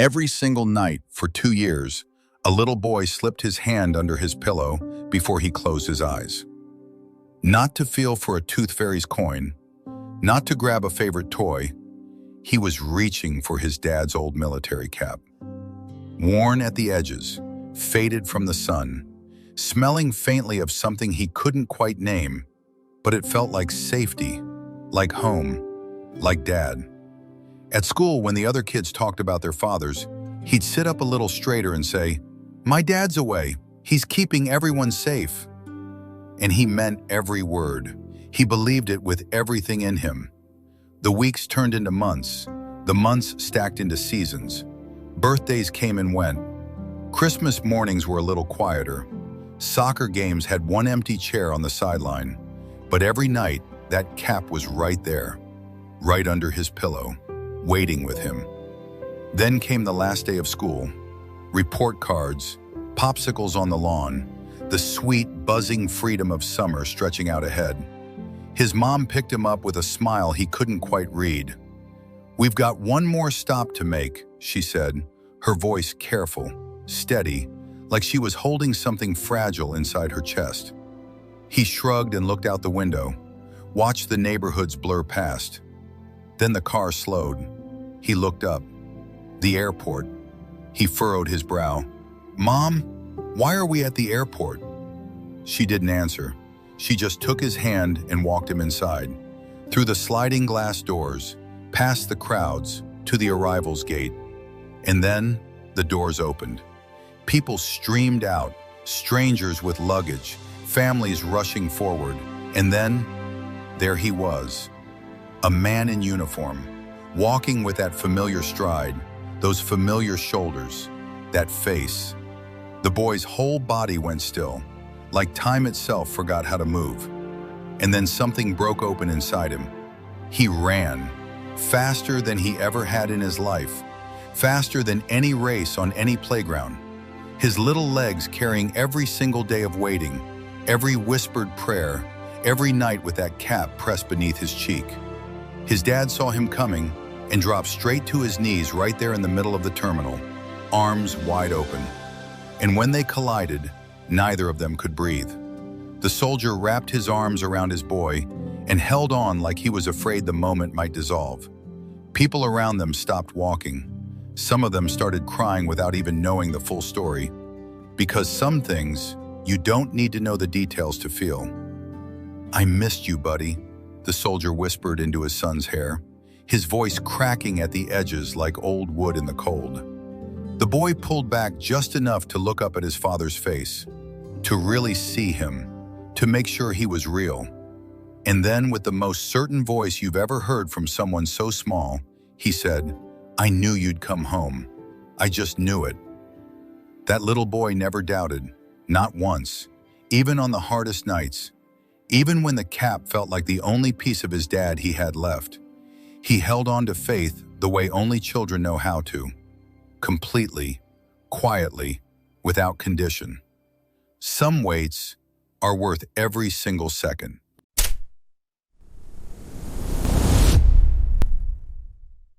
Every single night for 2 years, a little boy slipped his hand under his pillow before he closed his eyes. Not to feel for a tooth fairy's coin, not to grab a favorite toy, he was reaching for his dad's old military cap. Worn at the edges, faded from the sun, smelling faintly of something he couldn't quite name, but it felt like safety, like home, like dad. At school, when the other kids talked about their fathers, he'd sit up a little straighter and say, "My dad's away. He's keeping everyone safe." And he meant every word. He believed it with everything in him. The weeks turned into months. The months stacked into seasons. Birthdays came and went. Christmas mornings were a little quieter. Soccer games had one empty chair on the sideline. But every night, that cap was right there, right under his pillow, waiting with him. Then came the last day of school. Report cards, popsicles on the lawn, the sweet, buzzing freedom of summer stretching out ahead. His mom picked him up with a smile he couldn't quite read. "We've got one more stop to make," she said, her voice careful, steady, like she was holding something fragile inside her chest. He shrugged and looked out the window, watched the neighborhoods blur past. Then the car slowed. He looked up. The airport. He furrowed his brow. "Mom, why are we at the airport?" She didn't answer. She just took his hand and walked him inside, through the sliding glass doors, past the crowds, to the arrivals gate. And then the doors opened. People streamed out, strangers with luggage, families rushing forward. And then, there he was, a man in uniform, walking with that familiar stride, those familiar shoulders, that face. The boy's whole body went still, like time itself forgot how to move. And then something broke open inside him. He ran, faster than he ever had in his life, faster than any race on any playground. His little legs carrying every single day of waiting, every whispered prayer, every night with that cap pressed beneath his cheek. His dad saw him coming and dropped straight to his knees right there in the middle of the terminal, arms wide open. And when they collided, neither of them could breathe. The soldier wrapped his arms around his boy and held on like he was afraid the moment might dissolve. People around them stopped walking. Some of them started crying without even knowing the full story, because some things you don't need to know the details to feel. "I missed you, buddy," the soldier whispered into his son's hair, his voice cracking at the edges like old wood in the cold. The boy pulled back just enough to look up at his father's face, to really see him, to make sure he was real. And then, with the most certain voice you've ever heard from someone so small, he said, "I knew you'd come home. I just knew it." That little boy never doubted, not once, even on the hardest nights, even when the cap felt like the only piece of his dad he had left. He held on to faith the way only children know how to, completely, quietly, without condition. Some waits are worth every single second.